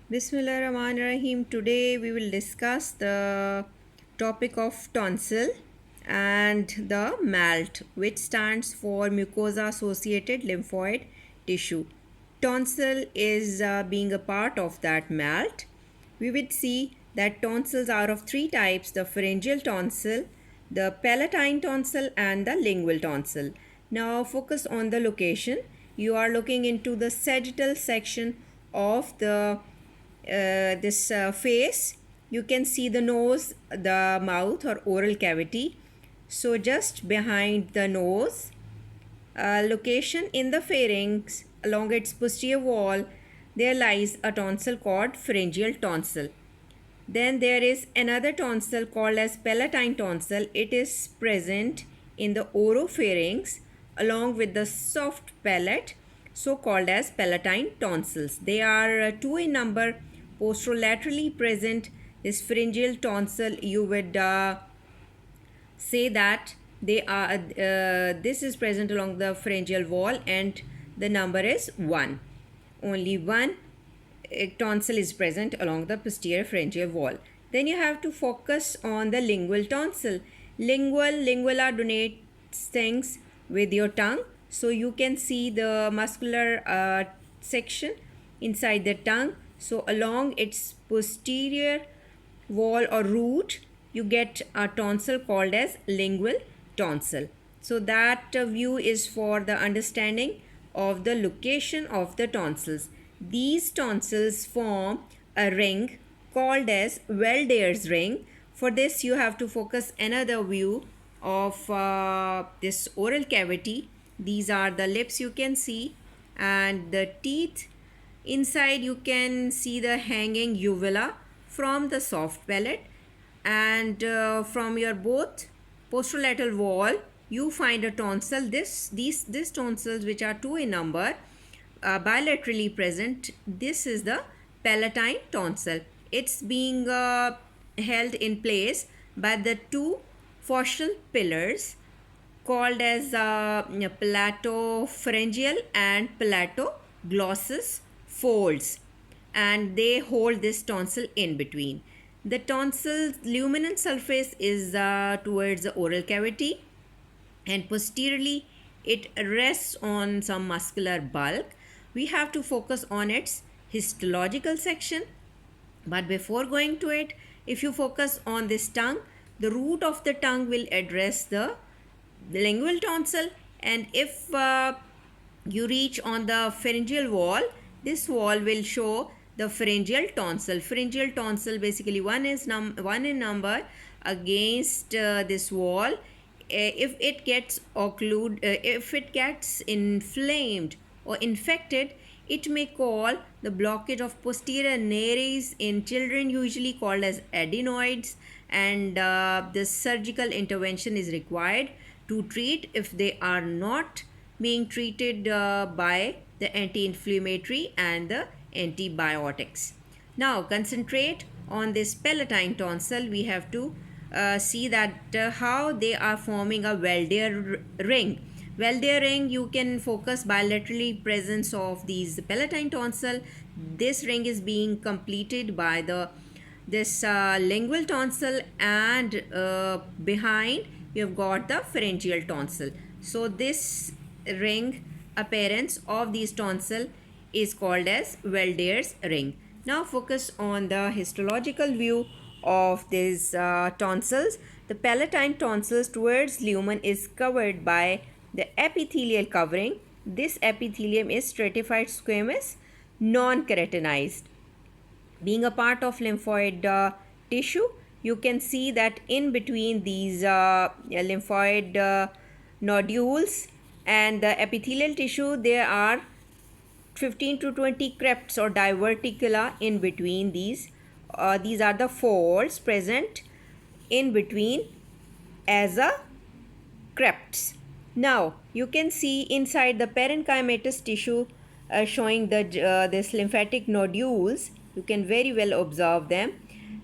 Bismillahirrahmanirrahim. Today we will discuss the topic of tonsil and the MALT, which stands for mucosa associated lymphoid tissue. Tonsil is being a part of that MALT. We would see that tonsils are of three types: the pharyngeal tonsil, the palatine tonsil, and the lingual tonsil. Now focus on the location. You are looking into the sagittal section of the this face. You can see the nose, the mouth or oral cavity. So just behind the nose, location in the pharynx along its posterior wall, there lies a tonsil called pharyngeal tonsil. Then there is another tonsil called as palatine tonsil. It is present in the oropharynx along with the soft palate, so called as palatine tonsils. They are two in number, posterolaterally present. This pharyngeal tonsil, you would say that they are this is present along the pharyngeal wall and the number is 1. Only one tonsil is present along the posterior pharyngeal wall. Then you have to focus on the lingual tonsil. Lingula donates things with your tongue, so you can see the muscular section inside the tongue. So along its posterior wall or root, you get a tonsil called as lingual tonsil. So that view is for the understanding of the location of the tonsils. These tonsils form a ring called as Weldier's ring. For this you have to focus another view of this oral cavity. These are the lips you can see and the teeth. Inside you can see the hanging uvula from the soft palate, and from your both posterolateral wall you find a tonsil. These tonsils, which are two in number, bilaterally present. This is the palatine tonsil. It's being held in place by the two facial pillars called as palatopharyngeal and palatoglossus folds, and they hold this tonsil in between. The tonsil's luminant surface is towards the oral cavity, and posteriorly it rests on some muscular bulk. We have to focus on its histological section. But before going to it, if you focus on this tongue, the root of the tongue will address the lingual tonsil, and if you reach on the pharyngeal wall, this wall will show the pharyngeal tonsil. Pharyngeal tonsil basically one in number against this wall. If it gets if it gets inflamed or infected, it may cause the blockage of posterior nares in children, usually called as adenoids, and this surgical intervention is required to treat if they are not being treated by the anti-inflammatory and the antibiotics. Now concentrate on this palatine tonsil. We have to see that how they are forming a Weldier ring. Weldier ring, you can focus bilaterally presence of these palatine tonsil. This ring is being completed by this lingual tonsil, and behind you have got the pharyngeal tonsil. So this ring appearance of these tonsil is called as Weldier's ring. Now focus on the histological view of these tonsils. The palatine tonsils towards lumen is covered by the epithelial covering. This epithelium is stratified squamous, non-keratinized. Being a part of lymphoid tissue, you can see that in between these lymphoid nodules and the epithelial tissue, there are 15 to 20 crepts or diverticula in between these. These are the folds present in between as a crepts. Now you can see inside the parenchymatous tissue showing the this lymphatic nodules. You can very well observe them.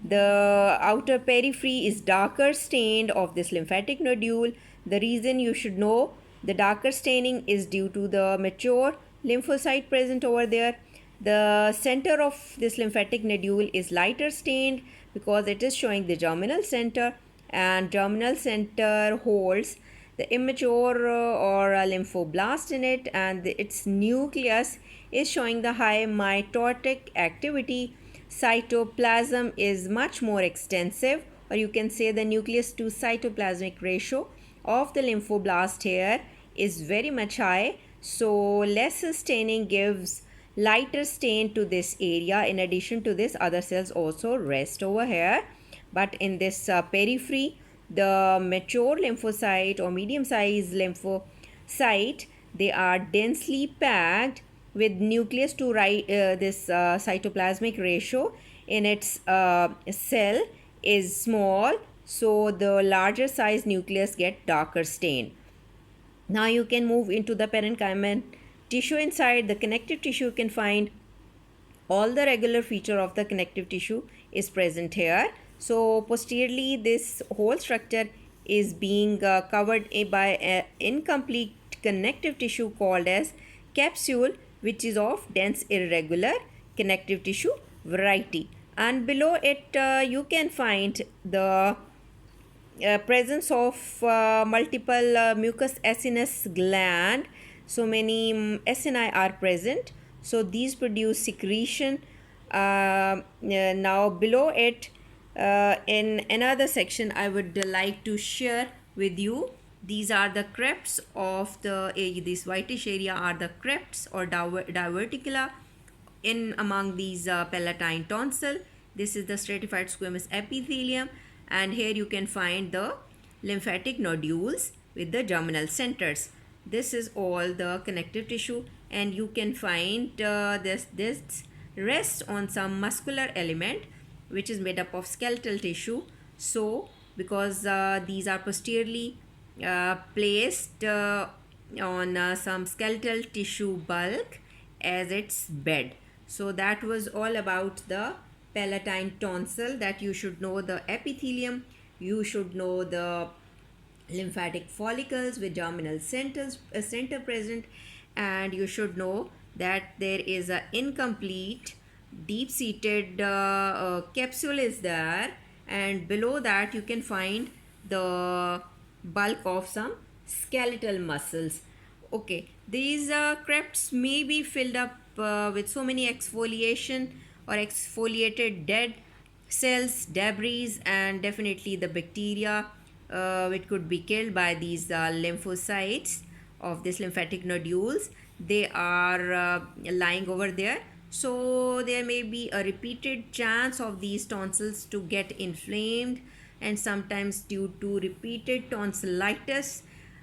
The outer periphery is darker stained of this lymphatic nodule. The reason you should know the darker staining is due to the mature lymphocyte present over there. The center of this lymphatic nodule is lighter stained because it is showing the germinal center, and germinal center holds the immature or a lymphoblast in it, and its nucleus is showing the high mitotic activity. Cytoplasm is much more extensive, or you can say the nucleus to cytoplasmic ratio of the lymphoblast here is very much high, so less staining gives lighter stain to this area. In addition to this, other cells also rest over here, but in this periphery, the mature lymphocyte or medium sized lymphocyte, they are densely packed with nucleus to this cytoplasmic ratio in its cell is small, so the larger size nucleus get darker stain. Now you can move into the parenchymal tissue. Inside the connective tissue, you can find all the regular feature of the connective tissue is present here. So posteriorly, this whole structure is being covered by an incomplete connective tissue called as capsule, which is of dense irregular connective tissue variety, and below it you can find the presence of multiple mucous acinous gland. So many acini are present, so these produce secretion. Now below it, in another section, I would like to share with you, these are the crepes of the this whitish area are the crepes or diverticula in among these palatine tonsil. This is the stratified squamous epithelium, and here you can find the lymphatic nodules with the germinal centers. This is all the connective tissue, and you can find this rests on some muscular element which is made up of skeletal tissue. So because these are posteriorly placed on some skeletal tissue bulk as its bed. So that was all about the palatine tonsil, that you should know the epithelium, you should know the lymphatic follicles with germinal center present, and you should know that there is an incomplete deep-seated capsule is there, and below that you can find the bulk of some skeletal muscles. Okay, these crepes may be filled up with so many exfoliation or exfoliated dead cells, debris, and definitely the bacteria which could be killed by these lymphocytes of this lymphatic nodules. They are lying over there, so there may be a repeated chance of these tonsils to get inflamed, and sometimes due to repeated tonsillitis,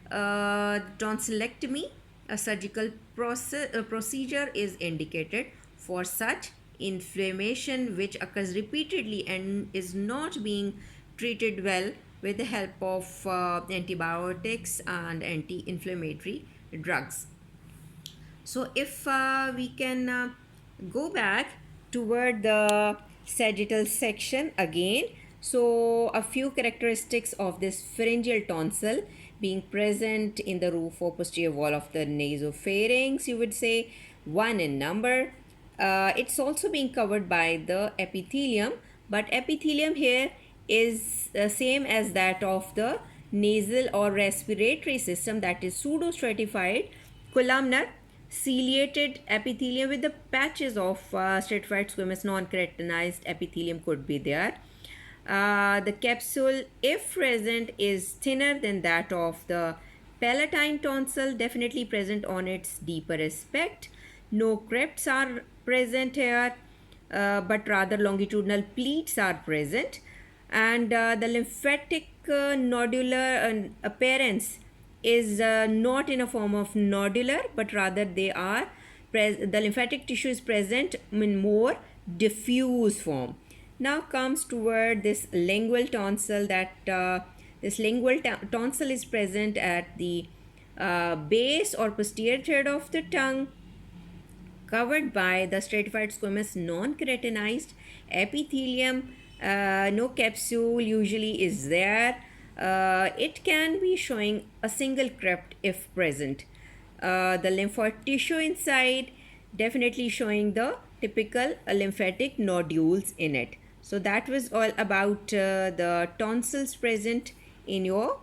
tonsillectomy, a surgical procedure is indicated for such inflammation which occurs repeatedly and is not being treated well with the help of antibiotics and anti-inflammatory drugs. So if we can go back toward the sagittal section again, so a few characteristics of this pharyngeal tonsil being present in the roof or posterior wall of the nasopharynx, you would say 1 in number. It's also being covered by the epithelium, but epithelium here is the same as that of the nasal or respiratory system, that is pseudo-stratified columnar ciliated epithelium with the patches of stratified squamous non-keratinized epithelium could be there. The capsule, if present, is thinner than that of the palatine tonsil, definitely present on its deeper aspect. No crepes are present here, but rather longitudinal pleats are present, and the lymphatic nodular appearance is not in a form of nodular, but rather they are the lymphatic tissue is present in more diffuse form. Now comes toward this lingual tonsil, that this lingual tonsil is present at the base or posterior third of the tongue, covered by the stratified squamous non-keratinized epithelium. No capsule usually is there. It can be showing a single crept if present. The lymphoid tissue inside definitely showing the typical lymphatic nodules in it. So that was all about the tonsils present in your